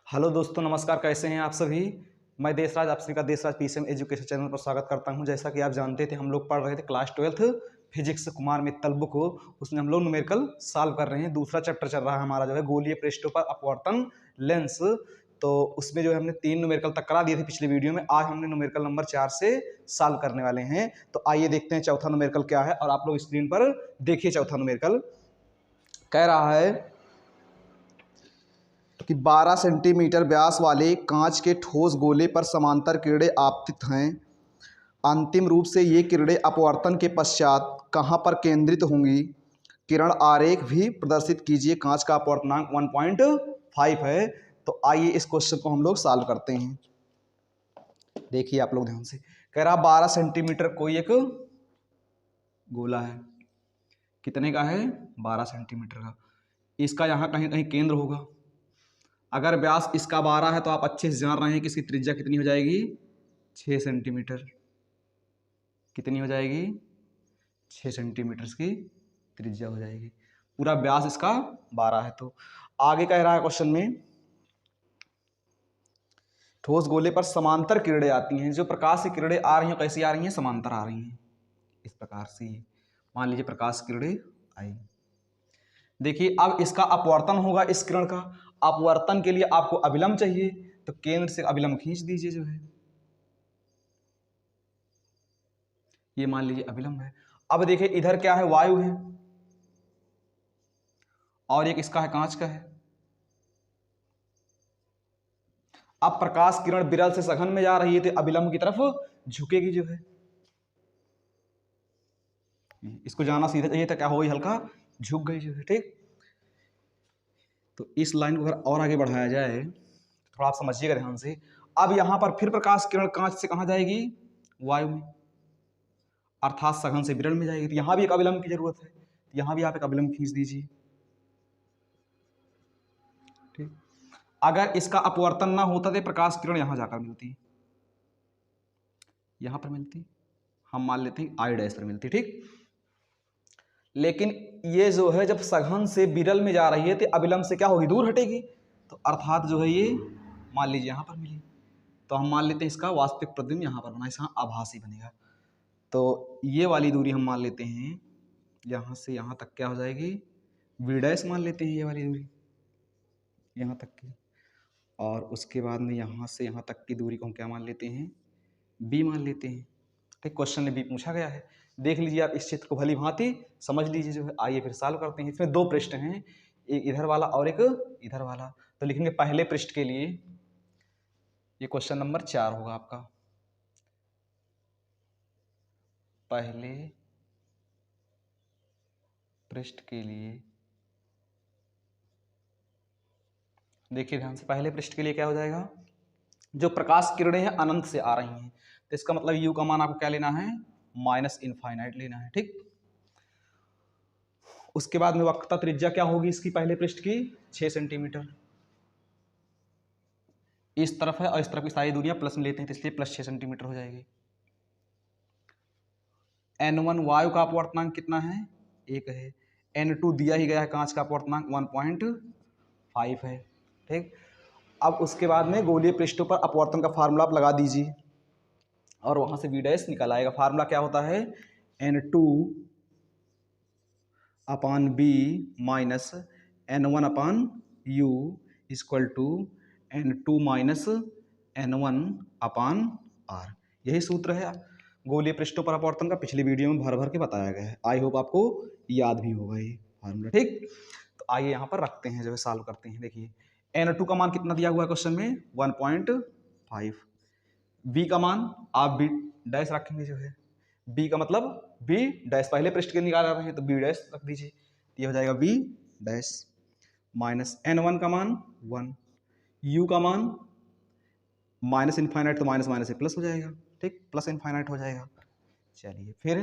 Hello दोस्तों, नमस्कार। कैसे हैं आप सभी। मैं देशराज, आप सभी का देशराज पीसीएम एजुकेशन चैनल पर स्वागत करता हूं। जैसा कि आप जानते थे, हम लोग पढ़ रहे थे class 12 physics Kumar Mittal book को। उसमें हम लोग न्यूमेरिकल सॉल्व कर रहे हैं। दूसरा चैप्टर चल रहा है हमारा, जो है गोलीय पृष्ठों पर अपवर्तन लेंस। तो उसमें जो है हमने 3 न्यूमेरिकल तक करा दिए थे पिछले वीडियो में। आज हमने न्यूमेरिकल नंबर 4 से सॉल्व करने वाले हैं। तो आइए देखते हैं चौथा न्यूमेरिकल क्या है। और आप लोग स्क्रीन पर देखिए, चौथा न्यूमेरिकल कह रहा है कि 12 सेंटीमीटर व्यास वाले कांच के ठोस गोले पर समांतर किरणें आपतित हैं। अंतिम रूप से ये किरणें अपवर्तन के पश्चात कहाँ पर केंद्रित होंगी। किरण आरेख भी प्रदर्शित कीजिए। कांच का अपवर्तनांक 1.5 है। तो आइए इस क्वेश्चन को हम लोग सॉल्व करते हैं। देखिए आप लोग ध्यान से। कह रहा 12 सेंटीमीटर कोई एक गोला है। कितने का है? 12 सेंटीमीटर का। इसका यहाँ कहीं कहीं केंद्र होगा। अगर व्यास इसका 12 है तो आप अच्छे से जान रहे हैं कि इसकी त्रिज्या कितनी हो जाएगी? 6 सेंटीमीटर। कितनी हो जाएगी? 6 सेंटीमीटर की त्रिज्या हो जाएगी। पूरा व्यास इसका 12 है। तो आगे कह रहा है क्वेश्चन में, ठोस गोले पर समांतर किरणें आती हैं। जो प्रकाश की किरणें आ रही हैं, कैसी आ रही हैं? समांतर आ रही हैं। इस प्रकार से मान लीजिए प्रकाश की किरणें आई। देखिए अब इसका अपवर्तन होगा। इस किरण का अपवर्तन के लिए आपको अभिलंब चाहिए, तो केंद्र से अभिलंब खींच दीजिए। जो है ये मान लीजिए अभिलंब है। अब देखिए इधर क्या है? वायु है, और एक इसका है कांच का है। अब प्रकाश किरण विरल से सघन में जा रही है, तो अभिलंब की तरफ झुकेगी। जो है इसको जाना सीधा चाहिए था, क्या हो गई? हल्का झुक गई। जो है ठीक। तो इस लाइन को अगर और आगे बढ़ाया जाए, थोड़ा आप समझिएगा ध्यान से। अब यहां पर फिर प्रकाश किरण कांच से कहां जाएगी? वायु में, अर्थात सघन से विरल में जाएगी। तो यहां भी एक अभिलंब की जरूरत है। तो यहां भी आप एक अभिलंब खींच दीजिए। ठीक। अगर इसका अपवर्तन ना होता तो प्रकाश किरण यहां जाकर मिलती, यहां पर मिलती, हम मान लेते हैं आई डैश पर मिलती। ठीक। लेकिन ये जो है जब सघन से विरल में जा रही है, तो अभिलंब से क्या होगी? दूर हटेगी। तो अर्थात जो है ये मान लीजिए यहां पर मिली। तो हम मान लेते हैं इसका वास्तविक प्रतिबिंब यहां पर बना, इसका आभासी बनेगा। तो ये वाली दूरी हम मान लेते हैं, यहाँ से यहाँ तक क्या हो जाएगी? वी डैश मान लेते हैं ये वाली दूरी, यहाँ तक की। और उसके बाद में यहाँ से यहाँ तक की दूरी को हम क्या मान लेते हैं? बी मान लेते हैं। ठीक। क्वेश्चन में बी पूछा गया है। देख लीजिए आप इस चित्र को भली भांति समझ लीजिए। जो है आइए फिर सॉल्व करते हैं। इसमें 2 पृष्ठ हैं, एक इधर वाला और एक इधर वाला। तो लिखेंगे पहले पृष्ठ के लिए, ये क्वेश्चन नंबर 4 होगा आपका। पहले पृष्ठ के लिए देखिए ध्यान से। पहले पृष्ठ के लिए क्या हो जाएगा? जो प्रकाश किरणें हैं अनंत से आ रही हैं, तो इसका मतलब यू का मान आपको क्या लेना है? माइनस इनफाइनाइट लेना है। ठीक। उसके बाद में वक्रता त्रिज्या क्या होगी इसकी? पहले पृष्ठ की 6 सेंटीमीटर इस तरफ है, और इस तरफ की सारी दूरियां प्लस में लेते हैं, तो इसलिए प्लस 6 सेंटीमीटर हो जाएगी। N1 वायु का अपवर्तनांक कितना है? 1 है। N2 दिया ही गया है, कांच का अपवर्तनांक 1.5 है। ठीक। अब उसके बाद में गोलीय पृष्ठों पर अपवर्तन का फार्मूला आप लगा दीजिए, और वहां से V डैश निकल आएगा। फार्मूला क्या होता है? N2 upon B minus N1 upon U equal to N2 minus N1 upon R. यही सूत्र है गोलीय पृष्ठों पर अपवर्तन का। पिछली वीडियो में भर भर के बताया गया है। आई होप आपको याद भी होगा ये फार्मूला। ठीक। तो आइए यहाँ पर रखते हैं, जो है सॉल्व करते हैं। देखिए N2 का मान कितना दिया हुआ है क्वेश्चन में? 1.5। बी का मान आप बी डैश रखेंगे। जो है बी का मतलब बी डैश, पहले पृष्ठ के निकाल रहे हैं तो बी डैश रख दीजिए। ये हो जाएगा बी डैश माइनस N1 का मान 1, यू का मान माइनस इनफाइनाइट, तो माइनस माइनस से प्लस हो जाएगा। ठीक। प्लस इनफाइनाइट हो जाएगा। चलिए फिर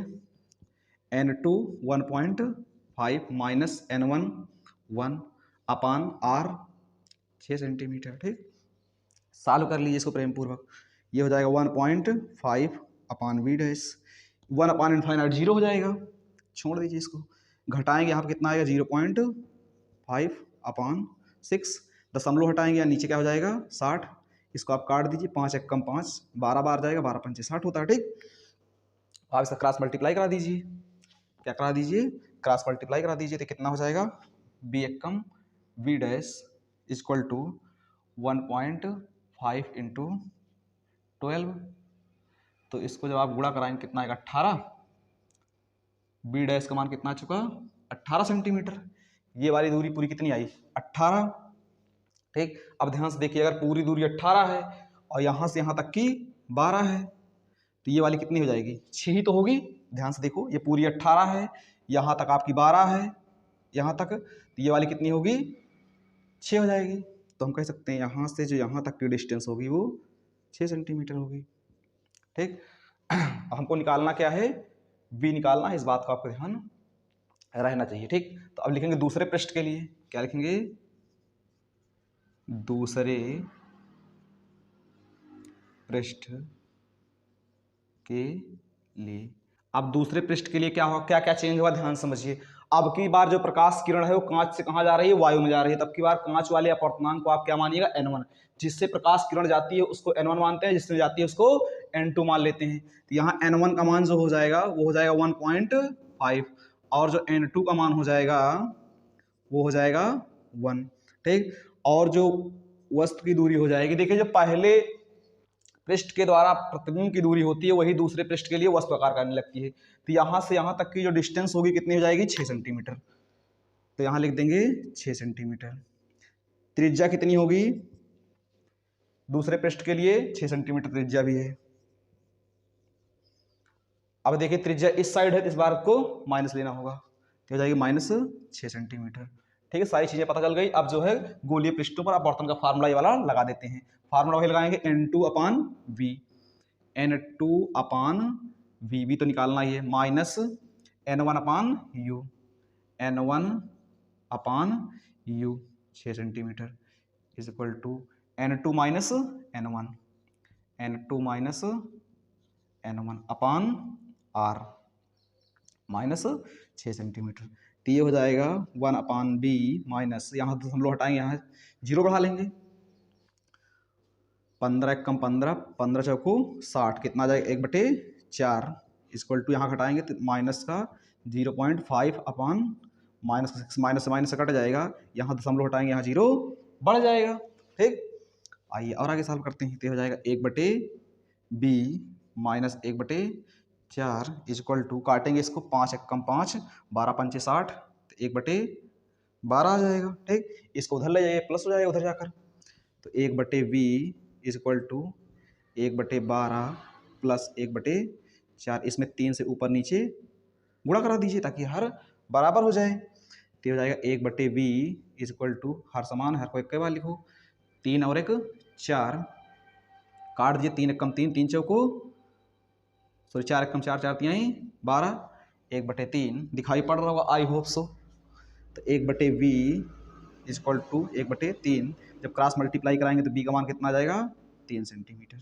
N2 1.5 minus N1 1 upon R 6 centimetre. ठीक। सॉल्व कर लीजिए इसको प्रेम पूर्वक। ये हो जाएगा 1.5 upon V dash, 1 upon infinite 0 हो जाएगा। छोड़ दीजिए इसको, घटाएंगे यहाँ पर कितना आएगा? 0.5 अपान 6। दशमलव हटाएंगे या नीचे क्या हो जाएगा 60, इसको आप काट दीजिए, 5 एक कम 5, 12 बार जाएगा, 12 पंचे 60 होता है। ठीक, आप इसका क्रॉस मल्टीप्लाई करा दीजिए, क्या करा दीजिए, क्रॉस मल्टीप्लाई करा दीजिए, तो कितना हो जाएगा, बी एक कम B dash equal to 1.5 into 12, तो इसको जब आप गुणा कराएंगे कितना आएगा 18, बी डैश का मान कितना आ चुका 18 सेंटीमीटर। ये वाली दूरी पूरी कितनी आई 18। ठीक, अब ध्यान से देखिए, अगर पूरी दूरी 18 है और यहाँ से यहाँ तक की 12 है, तो ये वाली कितनी हो जाएगी 6 ही तो होगी। ध्यान से देखो, ये पूरी 18 है, यहाँ तक आपकी 12 है, यहाँ तक, तो ये वाली कितनी होगी 6 हो जाएगी। तो हम कह सकते हैं यहाँ से जो यहाँ तक की डिस्टेंस होगी वो 6 सेंटीमीटर होगी। ठीक, हमको निकालना क्या है, बी निकालना है, इस बात का आपको ध्यान रहना चाहिए। ठीक, तो अब लिखेंगे दूसरे पृष्ठ के लिए, क्या लिखेंगे, दूसरे पृष्ठ के लिए। अब दूसरे पृष्ठ के लिए क्या होगा, क्या क्या चेंज हुआ, ध्यान समझिए। अब की बार जो प्रकाश किरण है वो कांच से कहाँ जा रही है, वायु में जा रही है। तब की बार कांच वाले अपवर्तनांक को आप क्या मानिएगा n1, जिससे प्रकाश किरण जाती है उसको n1 मानते हैं, जिससे जाती है उसको n2 मान लेते हैं। तो यहाँ n1 का मान जो हो जाएगा वो हो जाएगा 1.5, और जो n2 का मान हो जाएगा वो हो जाएगा 1। ठीक, और जो वस्तु की दूरी हो जाएगी, देखिए जो पहले पृष्ठ के द्वारा प्रतिबिंब की दूरी होती है वही दूसरे पृष्ठ के लिए वस्तु आकार करने लगती है। तो यहाँ से यहाँ तक की जो डिस्टेंस होगी कितनी हो जाएगी 6 सेंटीमीटर। तो यहाँ लिख देंगे 6 सेंटीमीटर। त्रिज्या कितनी होगी दूसरे पृष्ठ के लिए, 6 सेंटीमीटर त्रिज्या भी है। अब देखिए त्रिज्या इस साइड है तो इस बार को माइनस लेना होगा, तो हो जाएगी -6 सेंटीमीटर। ठीक है, सारी चीजें पता चल गई। अब जो है गोलीय पृष्ठों पर अपवर्तन का फार्मूला ये वाला लगा देते हैं। फार्मूला वही लगाएंगे N2/V, N2/V, भी तो निकालना ही है, minus N1/U, N1/U 6 centimetre is equal to N2 minus N1, N2 minus N1 upon R minus 6 centimetre. तो ये हो जाएगा 1/B माइनस, यहाँ तो हम लोग हटाएंगे, यहाँ 0 बढ़ा लेंगे, 15 एक कम 15, 15 चौको 60, कितना आ जाएगा 1/4 इक्वल टू, यहाँ घटाएंगे तो माइनस का 0.5 अपान माइनस का 6, माइनस से माइनस से कट जाएगा, यहाँ दशमलव हटाएंगे, यहाँ 0 बढ़ जाएगा। ठीक, आइए और आगे सॉल्व करते हैं। तो हो जाएगा 1/B माइनस 1/4 इक्वल टू, काटेंगे इसको, 5 एक कम 5, 12 पंचे 60, तो 1/12 आ जाएगा। ठीक, इसको उधर ले जाइए, प्लस हो जाएगा उधर जाकर, तो 1/V इक्वल टू 1/12 प्लस 1/4, इसमें 3 से ऊपर नीचे गुणा करा दीजिए ताकि हर बराबर हो जाए। तो हो जाएगा 1/V इक्वल टू, हर समान, हर को एक बार लिखो, 3 और 1 4, काट दीजिए, 3 एक कम 3, 3 चौको, सॉरी 4 एक कम 4, 4 तिहाई 12, 1/3 दिखाई पड़ रहा होगा, आई होप सो। तो 1/V इक्वल टू 1/3, जब क्रॉस मल्टीप्लाई कराएंगे तो B का मान कितना आ जाएगा 3 सेंटीमीटर।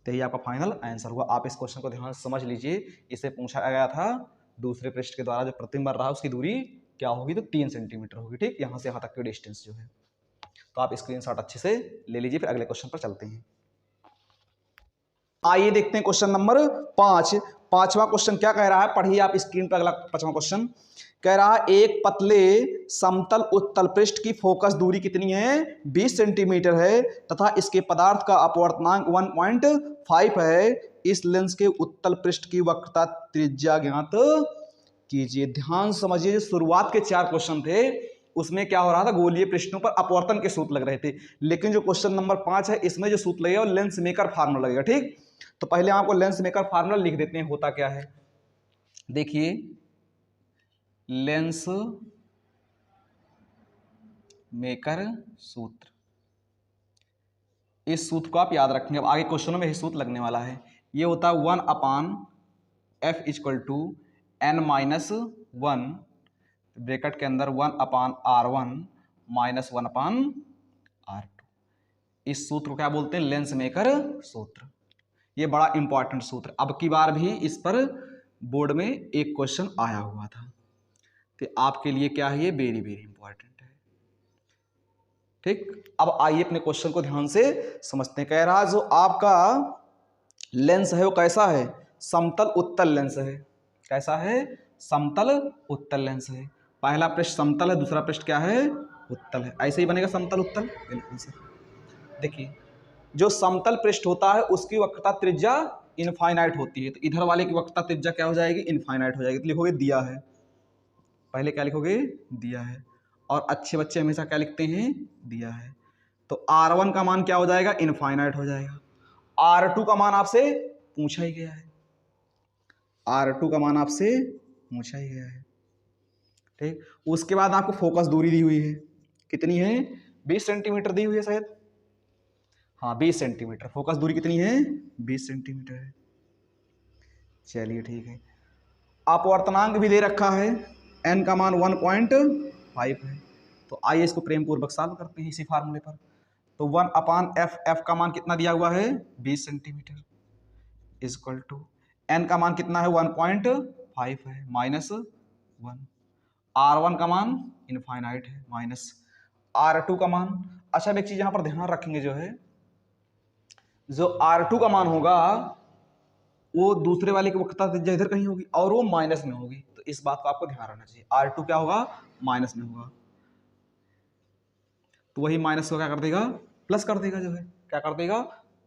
तो यही आपका फाइनल आंसर हुआ। आप इस क्वेश्चन को ध्यान से समझ लीजिए, इसे पूछा गया था दूसरे पृष्ठ के द्वारा जो प्रतिबिंब बन रहा है उसकी दूरी क्या होगी, तो 3 सेंटीमीटर होगी। ठीक, यहाँ से यहाँ तक की डिस्टेंस जो है, तो आप स्क्रीनशॉट अच्छे से ले लीजिए। फिर अगले क्वेश्चन पर चलते हैं। आइए देखते हैं क्वेश्चन नंबर 5। पांचवा क्वेश्चन क्या कह रहा है, पढ़िए आप स्क्रीन पर। अगला पांचवा क्वेश्चन कह रहा है, एक पतले समतल उत्तल पृष्ठ की फोकस दूरी कितनी है 20 सेंटीमीटर है तथा इसके पदार्थ का अपवर्तनांक 1.5 है। इस लेंस के उत्तल पृष्ठ की वक्रता त्रिज्या ज्ञात कीजिए। ध्यान समझिए, शुरुआत के 4 क्वेश्चन थे उसमें क्या हो रहा था, गोलीय पृष्ठों पर अपवर्तन के सूत्र लग रहे थे, लेकिन जो क्वेश्चन नंबर 5 है इसमें जो सूत्र लगेगा वो लेंस मेकर फार्मूला लगेगा। ठीक, तो पहले आपको लेंस मेकर फार्मूला लिख देते हैं, होता क्या है देखिए, लेंस मेकर सूत्र, इस सूत्र को आप याद रखेंगे। अब आगे क्वेश्चनों में यही सूत्र लगने वाला है। ये होता है 1/F equal to n-1, bracket के अंदर 1/R1 माइनस 1/R2। इस सूत्र को क्या बोलते हैं, लेंस मेकर सूत्र। ये बड़ा इंपॉर्टेंट सूत्र, अब की बार भी इस पर बोर्ड में एक क्वेश्चन आया हुआ था, तो आपके लिए क्या है, ये वेरी वेरी इंपॉर्टेंट है। ठीक, अब आइए अपने क्वेश्चन को ध्यान से समझते हैं। कह रहा जो आपका लेंस है वो कैसा है, समतल उत्तल लेंस है। कैसा है, समतल उत्तल लेंस है। पहला पृष्ठ समतल है, दूसरा पृष्ठ क्या है, उत्तल है। ऐसे ही बनेगा समतल उत्तल। बिल्कुल सर। देखिए जो समतल पृष्ठ होता है उसकी वक्रता त्रिज्या इनफाइनाइट होती है, तो इधर वाले की वक्रता त्रिज्या क्या हो जाएगी, इनफाइनाइट हो जाएगी। तो लिखोगे दिया है, पहले क्या लिखोगे, दिया है। और अच्छे बच्चे हमेशा क्या लिखते हैं, दिया है। तो R1 का मान क्या हो जाएगा, इनफाइनाइट हो जाएगा। R2 का मान आपसे पूछा ही गया है, R2 का मान आपसे पूछा ही गया है। ठीक, उसके बाद आपको फोकस दूरी दी हुई है, कितनी है, 20 सेंटीमीटर दी हुई है शायद, हाँ 20 सेंटीमीटर। फोकस दूरी कितनी है, 20 सेंटीमीटर है। चलिए ठीक है। अपवर्तनांक भी दे रखा है, n का मान 1.5 है। तो आइए इसको प्रेम पूर्वक सॉल्व करते हैं इसी फार्मूले पर। तो 1/f, f का मान कितना दिया हुआ है, 20 सेंटीमीटर, इक्वल टू n का मान कितना है, 1.5 है, -1। R1 का मान इनफाइनाइट है, माइनस R2 का मान। अच्छा, एक चीज यहां पर ध्यान रखेंगे, जो है जो R2 का मान होगा वो दूसरे वाले की वक्रता त्रिज्या इधर कहीं होगी और वो माइनस में होगी, तो इस बात को आपको ध्यान रखना चाहिए। R2 क्या होगा, माइनस में होगा, तो वही माइनस को क्या कर देगा, प्लस कर देगा, जो है क्या कर देगा,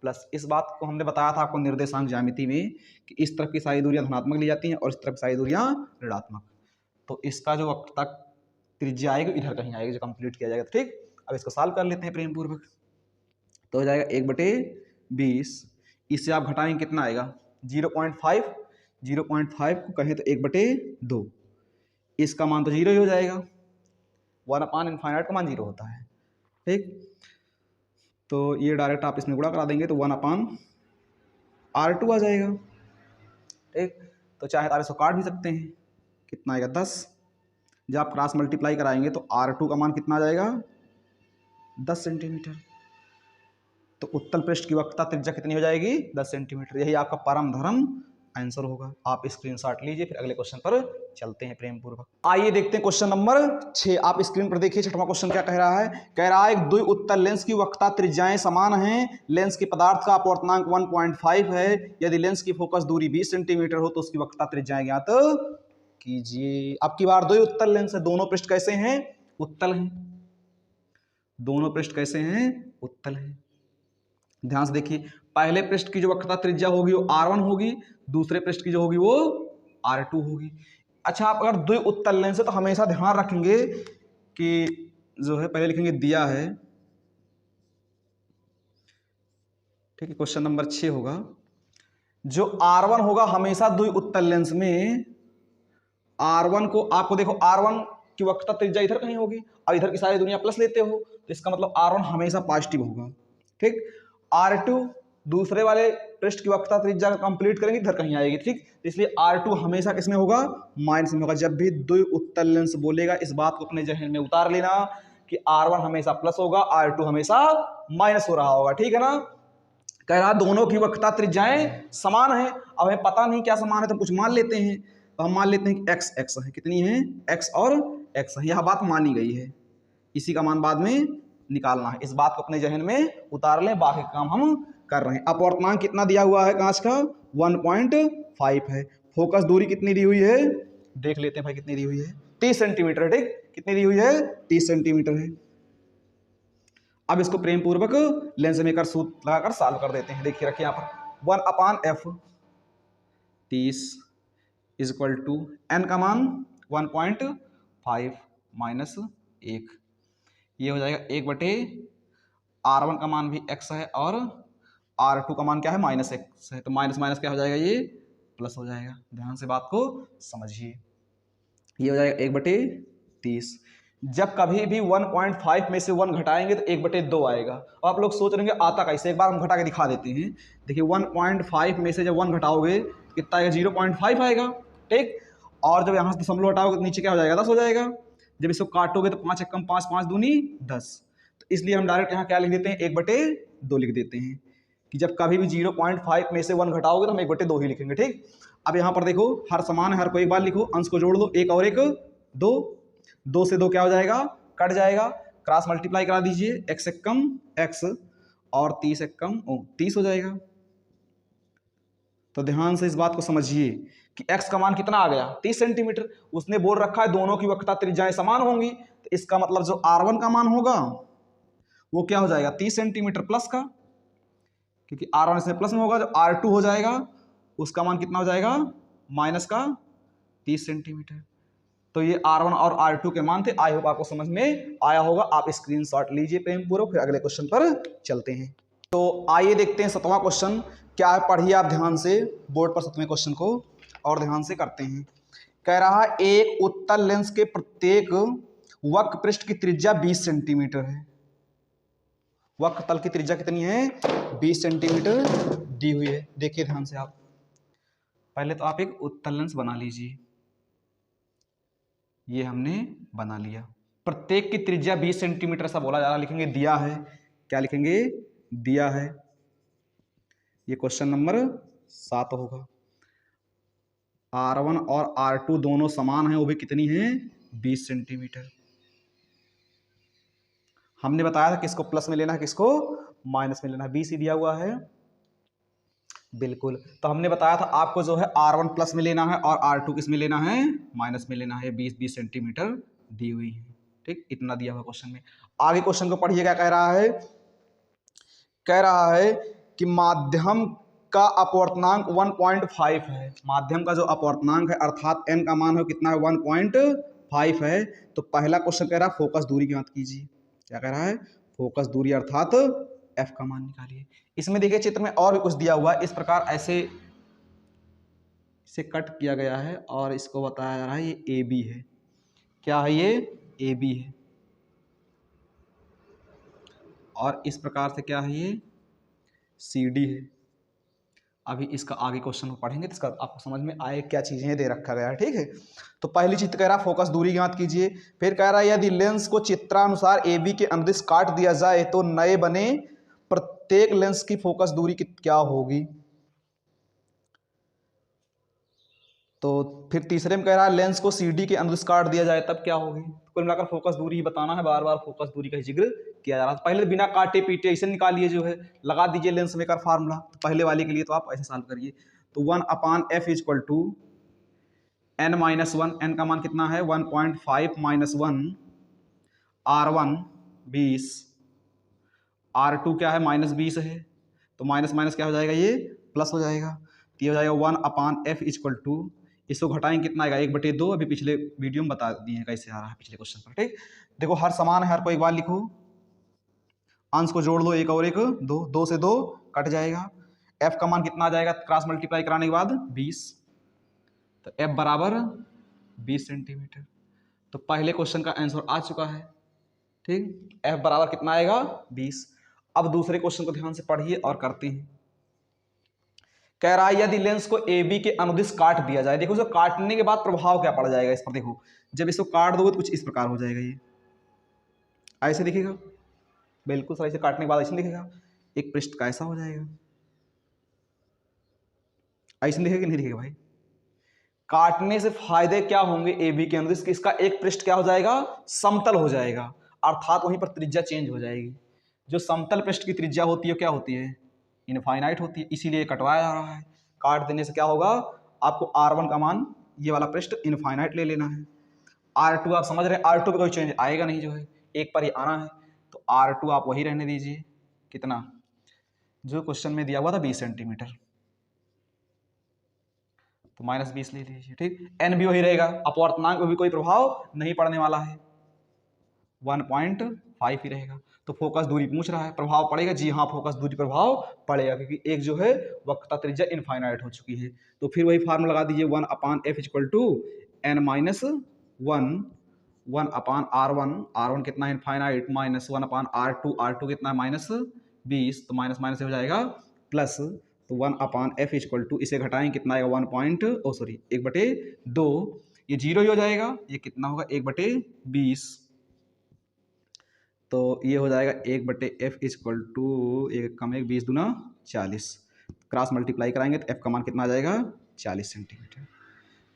प्लस। इस बात को हमने बताया था आपको निर्देशांक ज्यामिति में कि इस तरफ की सारी दूरियां धनात्मक ली जाती हैं और इस तरफ की सारी दूरियां ऋणात्मक। तो इसका जो वक्रता त्रिज्या आएगी इधर कहीं आएगी, जो कंप्लीट किया जाएगा। ठीक, अब इसको सॉल्व कर लेते हैं प्रेम पूर्वक। तो हो जाएगा 1/20, इससे आप घटाएंगे कितना आएगा, 0.5। 0.5 को कहें तो 1/2, इसका मान तो 0 ही हो जाएगा, 1/∞ का मान 0 होता है। ठीक, तो ये डायरेक्ट आप इसमें गुणा करा देंगे तो 1/R2 आ जाएगा। ठीक, तो चाहे तो इसको काट भी सकते हैं, कितना आएगा, 10। जब आप क्रॉस मल्टीप्लाई कराएंगे तो R2 का मान कितना आ जाएगा, 10 सेंटीमीटर। तो उत्तल पृष्ठ की वक्रता त्रिज्या कितनी हो जाएगी, 10 सेंटीमीटर। यही आपका परम धर्म आंसर होगा। आप स्क्रीनशॉट लीजिए, फिर अगले क्वेश्चन पर चलते हैं प्रेम पूर्वक। आइए देखते हैं क्वेश्चन नंबर 6। आप स्क्रीन पर देखिए, छठवां क्वेश्चन क्या कह रहा है। कह रहा है एक द्वि उत्तल लेंस की वक्रता त्रिज्याएं समान हैं, लेंस के पदार्थ का अपवर्तनांक 1.5 है, यदि लेंस की फोकस दूरी 20 सेंटीमीटर हो तो उसकी वक्रता त्रिज्याएं ज्ञात कीजिए। अब की बार द्वि उत्तल लेंस है, दोनों पृष्ठ कैसे हैं, उत्तल हैं। दोनों पृष्ठ कैसे हैं, उत्तल हैं। ध्यान से देखिए, पहले पृष्ठ की जो वक्रता त्रिज्या होगी वो R1 होगी, दूसरे पृष्ठ की जो होगी वो R2 होगी। अच्छा, आप अगर द्वि उत्तल लेंस है तो हमेशा ध्यान रखेंगे कि जो है पहले लिखेंगे दिया है। ठीक है, क्वेश्चन नंबर 6 होगा, जो R1 होगा हमेशा द्वि उत्तल लेंस में R1 को, आपको देखो R1 की वक्रता त्रिज्या इधर कहीं होगी और इधर की सारी दुनिया प्लस लेते हो, तो इसका मतलब R1 हमेशा पॉजिटिव होगा। ठीक, R2 दूसरे वाले पृष्ठ की वक्रता त्रिज्या कंप्लीट करेंगे इधर कहीं आएगी। ठीक, इसलिए R2 हमेशा किसमें होगा, माइनस में होगा। जब भी द्वि उत्तल लेंस बोलेगा इस बात को अपने जहन में उतार लेना कि R1 हमेशा प्लस होगा, R2 हमेशा माइनस हो रहा होगा। ठीक है ना। कह रहा दोनों की वक्रता त्रिज्याएं समान है। अब हमें पता नहीं क्या समान है तो कुछ मान लेते हैं, तो हम मान लेते हैं कि x x है। कितनी है, x और x है। यह बात मानी गई है, इसी का मान बाद में निकालना है। इस बात को अपने जहन में उतार लें, बाकी काम हम कर रहे हैं। अपवर्तनांक कितना दिया हुआ है कांच का, 1.5 है। फोकस दूरी कितनी दी हुई है, देख लेते हैं भाई कितनी दी हुई है, 30 सेंटीमीटर। ठीक, कितनी दी हुई है, 30 सेंटीमीटर है। अब इसको प्रेम पूर्वक लेंस मेकर सूत्र लगाकर सॉल्व कर देते हैं। देखिए रखिए यहाँ पर 1/f 30 इक्वल टू n का मान 1.5 माइनस 1, ये हो जाएगा 1/R1 का मान भी x है और R2 का मान क्या है, -x है। तो माइनस माइनस क्या हो जाएगा, ये प्लस हो जाएगा। ध्यान से बात को समझिए, ये हो जाएगा 1/30। जब कभी भी 1.5 में से 1 घटाएंगे तो 1/2 आएगा। अब आप लोग सोच रहे हैं आता कैसे, एक बार हम घटा के दिखा देते हैं। देखिए 1.5 में से जब 1 घटाओगे कितना आएगा, 0.5 आएगा। ठीक, और जब यहाँ से दशमलव हटाओगे तो नीचे क्या हो जाएगा, 10 हो जाएगा। जब इसको काटोगे तो 5 एकम 5, 5 दूनी 10। तो इसलिए हम डायरेक्ट यहाँ क्या लिख देते हैं, 1/2 लिख देते हैं कि जब कभी भी 0.5 में से 1 घटाओगे तो हम 1/2 ही लिखेंगे। ठीक, अब यहाँ पर देखो हर समान है, हर को एक बार लिखो, अंश को जोड़ दो, 1 और 1 2, 2 से 2 क्या हो जाएगा, कट जाएगा। क्रॉस मल्टीप्लाई करा दीजिए, x एक कम x और 30 एक कम 30 हो जाएगा। तो ध्यान से इस बात को समझिए कि x का मान कितना आ गया 30 सेंटीमीटर। उसने बोल रखा है दोनों की वक्रता त्रिज्याएं समान होंगी, तो इसका मतलब जो r1 का मान होगा वो क्या हो जाएगा 30 सेंटीमीटर प्लस का, क्योंकि r1 इसमें प्लस में होगा। जो r2 हो जाएगा उसका मान कितना हो जाएगा माइनस का 30 सेंटीमीटर। तो ये R1 और R2 के मान थे। आई होप आपको समझ में आया होगा। आप स्क्रीनशॉट लीजिए प्रेम पूर्वक, फिर अगले क्वेश्चन पर चलते हैं। तो आइए देखते हैं 7वां क्वेश्चन क्या है। पढ़िए आप ध्यान से बोर्ड पर 7वें क्वेश्चन को और ध्यान से करते हैं। कह रहा है एक उत्तल लेंस के प्रत्येक वक्र पृष्ठ की त्रिज्या 20 सेंटीमीटर है। वक्र तल की त्रिज्या कितनी है 20 सेंटीमीटर दी हुई है। देखिए ध्यान से आप, पहले तो आप एक उत्तल लेंस बना लीजिए। ये हमने बना लिया। प्रत्येक की त्रिज्या 20 सेंटीमीटर ऐसा बोला जा रहा है, लिखेंगे दिया है। क्या लिखेंगे दिया है। ये क्वेश्चन नंबर 7 होगा। R1 और R2 दोनों समान हैं, वो भी कितनी है 20 सेंटीमीटर। हमने बताया था किसको प्लस में लेना है किसको माइनस में लेना है, 20 ही दिया हुआ है बिल्कुल। तो हमने बताया था आपको जो है R1 प्लस में लेना है और R2 किस में लेना है माइनस में लेना है। 20-20 सेंटीमीटर दी हुई है, ठीक, इतना दिया हुआ क्वेश्चन में। आगे क्वेश्चन को पढ़िए क्या कह रहा है। कह रहा है कि माध्यम का अपवर्तनांक 1.5 है। माध्यम का जो अपवर्तनांक है अर्थात n का मान है कितना है 1.5 है। तो पहला क्वेश्चन कह रहा है फोकस दूरी की बात कीजिए। क्या कह रहा है फोकस दूरी अर्थात f का मान निकालिए। इसमें देखिए चित्र में और भी कुछ दिया हुआ है। इस प्रकार ऐसे इसे कट किया गया है और इसको बताया जा रहा है ये AB है। क्या है ये AB है और इस प्रकार से क्या है ये CD है। अभी इसका आगे क्वेश्चन को पढ़ेंगे तो इसका आपको समझ में आए क्या चीजें दे रखा गया है, ठीक है। तो पहली चीज कह रहा है फोकस दूरी की बात कीजिए। फिर कह रहा है यदि लेंस को चित्रानुसार AB के अनुदिश काट दिया जाए तो नए बने प्रत्येक लेंस की फोकस दूरी क्या होगी। तो फिर तीसरे में कह रहा है लेंस को CD के अनुदिश काट दिया जाए तब क्या होगी। कुल मिलाकर फोकस दूरी ही बताना है, बार बार फोकस दूरी का जिक्र किया जा रहा है। पहले बिना काटे पीटे ऐसे निकालिए, जो है लगा दीजिए लेंस मेकर फार्मूला। तो पहले वाले के लिए तो आप ऐसे सॉल्व करिए। तो 1/f equal to n-1, n का मान कितना है 1.5 - 1, R1 20, R2 क्या है -20 है। तो माइनस माइनस क्या हो जाएगा ये प्लस हो जाएगा। तो ये हो जाएगा 1/f इक्वल टू, इसको घटाएंगे कितना आएगा 1/2। अभी पिछले वीडियो में बता दिए हैं कैसे आ रहा है पिछले क्वेश्चन पर, ठीक। देखो हर समान है, हर को एक बार लिखो, अंश को जोड़ लो, एक और एक 2, 2 से 2 कट जाएगा। f का मान कितना आ जाएगा क्रॉस मल्टीप्लाई कराने के बाद 20। तो f बराबर 20 सेंटीमीटर। तो पहले क्वेश्चन का आंसर आ चुका है, ठीक। f बराबर कितना आएगा 20। अब दूसरे क्वेश्चन को ध्यान से पढ़िए और करते हैं। कह रहा है यदि लेंस को AB के अनुदिश काट दिया जाए। देखो जो काटने के बाद प्रभाव क्या पड़ जाएगा इस पर। देखो जब इसको काट दोगे तो कुछ इस प्रकार हो जाएगा, ये ऐसे दिखेगा बिल्कुल सही से। काटने के बाद ऐसे दिखेगा, एक पृष्ठ का ऐसा हो जाएगा, ऐसे दिखेगा कि नहीं दिखेगा भाई। काटने से फायदे क्या होंगे AB के अनुदिश, इसका एक पृष्ठ क्या हो जाएगा समतल हो जाएगा, अर्थात वहीं पर त्रिज्या चेंज हो जाएगी। जो समतल पृष्ठ की त्रिज्या होती है क्या होती है इनफाइनाइट होती है, इसीलिए कटवाया जा रहा है। काट देने से क्या होगा आपको R1 का मान ये वाला पृष्ठ इनफाइनाइट ले लेना है। R2 आप समझ रहे हैं, R2 पे कोई चेंज आएगा नहीं, जो है एक पर ही आना है। तो R2 आप वही रहने दीजिए, कितना जो क्वेश्चन में दिया हुआ था 20 सेंटीमीटर। तो -20 ले लीजिए, ठीक। n भी वही रहेगा, अपवर्तनांक में भी कोई प्रभाव नहीं पड़ने वाला है, 1.5 ही रहेगा। तो फोकस दूरी पूछ रहा है, प्रभाव पड़ेगा जी हाँ, फोकस दूरी प्रभाव पड़ेगा क्योंकि एक जो है वक्रता त्रिज्या इनफाइनाइट हो चुकी है। तो फिर वही फार्मूला लगा दीजिए 1/f equal to n-1, 1/r1, R1 कितना है इनफाइनाइट, -1/r2, R2 कितना है -20। तो माइनस माइनस हो जाएगा प्लस। तो 1/f इक्वल टू, इसे घटाएं कितना आएगा 1/2, ये 0 ही हो जाएगा। ये कितना होगा 1/20। तो ये हो जाएगा 1/f इक्वल टू 1 कम 1 20 दूना 40। क्रॉस मल्टीप्लाई कराएंगे तो f का मान कितना आ जाएगा 40 सेंटीमीटर।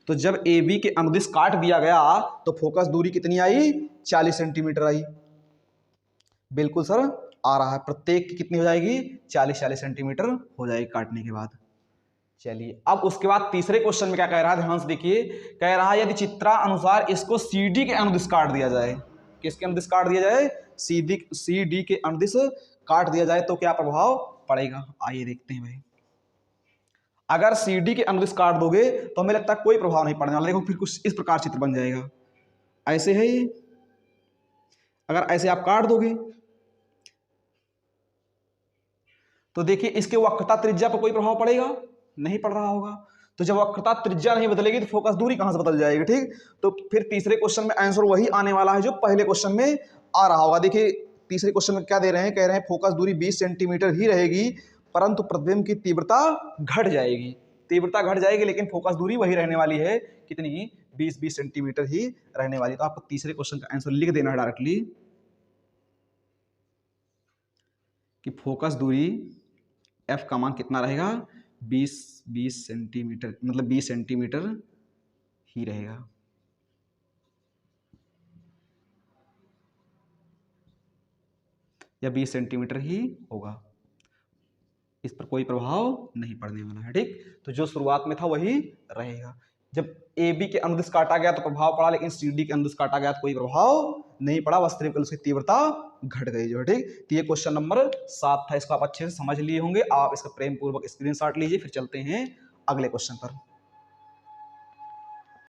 तो जब AB के अनुदिश काट दिया गया तो फोकस दूरी कितनी आई 40 सेंटीमीटर आई। बिल्कुल सर आ रहा है, प्रत्येक की कितनी हो जाएगी 40-40 सेंटीमीटर हो जाएगी काटने के बाद। चलिए अब उसके बाद तीसरे क्वेश्चन में क्या कह रहा है, ध्यान से देखिए। कह रहा है यदि चित्रा अनुसार इसको CD के अनुदिश काट दिया जाए, किसके अनुदिश काट दिया जाए, CD के अनुदिश काट दिया जाए तो क्या प्रभाव पड़ेगा। आइए देखते हैं भाई। अगर CD के अनुदिश काट दोगे तो हमें लगता है कोई प्रभाव नहीं पड़ने वाला। देखो फिर कुछ इस प्रकार चित्र बन जाएगा, ऐसे है ये। अगर ऐसे आप काट दोगे तो देखिए इसके वक्रता त्रिज्या पर कोई प्रभाव पड़ेगा नहीं पड़ रहा होगा। तो जब वक्रता त्रिज्या नहीं बदलेगी तो फोकस दूरी कहां से बदल जाएगी, ठीक। तो फिर तीसरे क्वेश्चन में आंसर वही आने वाला है जो पहले क्वेश्चन में आ रहा होगा। देखिए तीसरे क्वेश्चन में क्या दे रहे हैं, कह रहे हैं फोकस दूरी 20 सेंटीमीटर ही रहेगी परंतु प्रतिबिंब की तीव्रता घट जाएगी। तीव्रता घट जाएगी लेकिन फोकस दूरी वही रहने वाली है, कितनी 20 सेंटीमीटर ही रहने वाली। तो आपको तीसरे क्वेश्चन का आंसर लिख देना है डायरेक्टली कि फोकस दूरी F का मान कितना रहेगा 20 सेंटीमीटर, मतलब 20 सेंटीमीटर ही रहेगा। या 20 सेंटीमीटर ही होगा, इस पर कोई प्रभाव नहीं पड़ने वाला है, ठीक। तो जो शुरुआत में था वही रहेगा। जब AB के अनुदिश काटा गया तो प्रभाव पड़ा, लेकिन CD के अनुदिश काटा गया तो कोई प्रभाव नहीं पड़ा, बस सिर्फ उसकी तीव्रता घट गई जो है, ठीक। तो ये क्वेश्चन नंबर 7 था, इसको आप अच्छे से समझ लिए होंगे। आप इसका प्रेम पूर्वक स्क्रीनशॉट लीजिए, फिर चलते हैं अगले क्वेश्चन पर।